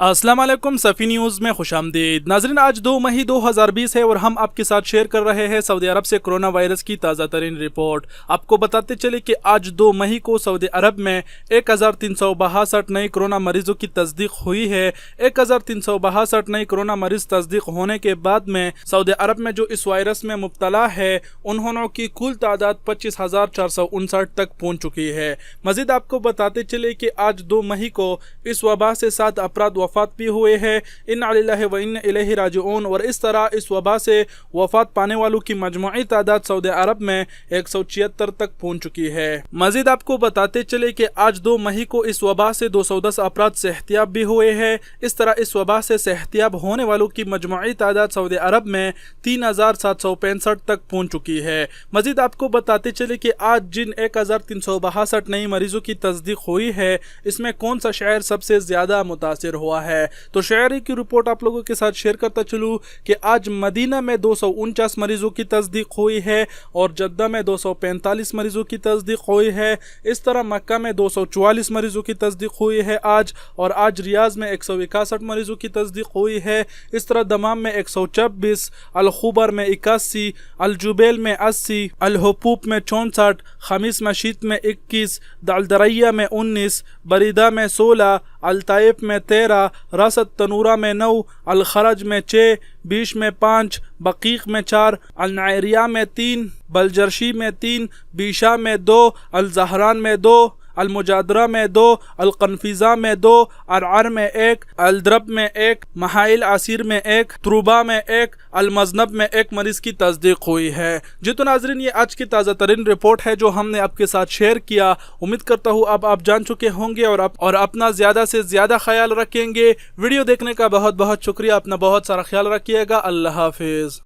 अस्सलाम वालेकुम, सफ़ी न्यूज़ में खुश आमदीद। नाज़रीन, आज 2 मई 2020 है और हम आपके साथ शेयर कर रहे हैं सऊदी अरब से कोरोना वायरस की ताज़ा तरीन रिपोर्ट। आपको बताते चले कि आज 2 मई को सऊदी अरब में 1362 नए कोरोना मरीजों की तस्दीक हुई है। 1362 नए कोरोना मरीज तस्दीक होने के बाद में सऊदी अरब में जो इस वायरस में मुब्तला है उन्होंने की कुल तादाद 25,459 तक पहुँच चुकी है। मज़ीद आपको बताते चले कि आज 2 मई को इस वबा से 7 अफराद वफ़ात भी हुए हैं। इन्ना लिल्लाहि व इन्ना इलैहि राजिऊन। और इस तरह इस वबा से वफ़ात पाने वालों की मजमूई तादाद सऊदी अरब में 176 तक पहुंच चुकी है। मजीद आपको बताते चले कि आज 2 मई को इस वबा से 210 अफराद सेहतियाब भी हुए हैं। इस तरह इस वबा से सेहतियाब होने वालों की मजमूई तादाद सऊदी अरब में 3,765 तक पहुंच चुकी है। मजीद आपको बताते चले कि आज जिन 1362 नई मरीजों की तस्दीक हुई है इसमें कौन सा शहर सबसे ज़्यादा मुतासिर हुआ है, तो शहरी की रिपोर्ट आप लोगों के साथ शेयर करता चलूँ कि आज मदीना में 249 मरीजों की तस्दीक हुई है और जद्दा में 245 मरीजों की तस्दीक हुई है। इस तरह मक्का में 244 मरीजों की तस्दीक हुई है आज, और आज रियाज में 161 मरीजों की तस्दीक हुई है। इस तरह दमाम में 126, अल-खुबर में 81, अल-जुबैल में 80, अल-हुपूप में 64, खमीस मशीत में 21, दालदरैया में 19, बरीदा में 16, अल-ताइफ में 13, रसद तनूरा में 9, अल-खरज में 6, बीश में 5, बकीक में 4, अल-नायरिया में 3, बलजरशी में 3, बीशा में 2, अल-जहरान में 2, अल-मुजादरा में 2, अल-कनफीज़ा में 2, अरअर में 1, अल-द्रब में 1, महाइल आसिर में 1, त्रुबा में 1, अल-मज़नब में 1 मरीज़ की तस्दीक हुई है। जी तो नाज़रीन, ये आज की ताज़ा तरीन रिपोर्ट है जो हमने आपके साथ शेयर किया। उम्मीद करता हूँ अब आप जान चुके होंगे और अपना ज़्यादा से ज़्यादा ख्याल रखेंगे। वीडियो देखने का बहुत बहुत शुक्रिया। अपना बहुत सारा ख्याल रखिएगा। अल्लाह हाफिज़।